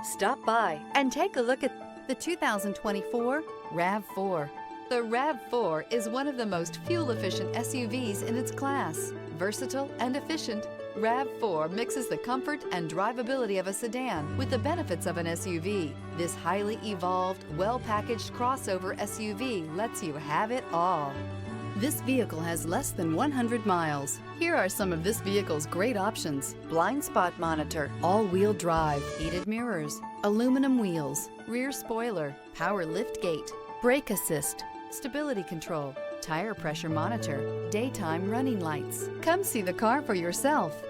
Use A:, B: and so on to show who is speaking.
A: Stop by and take a look at the 2024 RAV4. The RAV4 is one of the most fuel-efficient SUVs in its class. Versatile and efficient, RAV4 mixes the comfort and drivability of a sedan with the benefits of an SUV. This highly evolved, well-packaged crossover SUV lets you have it all. This vehicle has less than 100 miles. Here are some of this vehicle's great options: blind spot monitor, all-wheel drive, heated mirrors, aluminum wheels, rear spoiler, power lift gate, brake assist, stability control, tire pressure monitor, daytime running lights. Come see the car for yourself.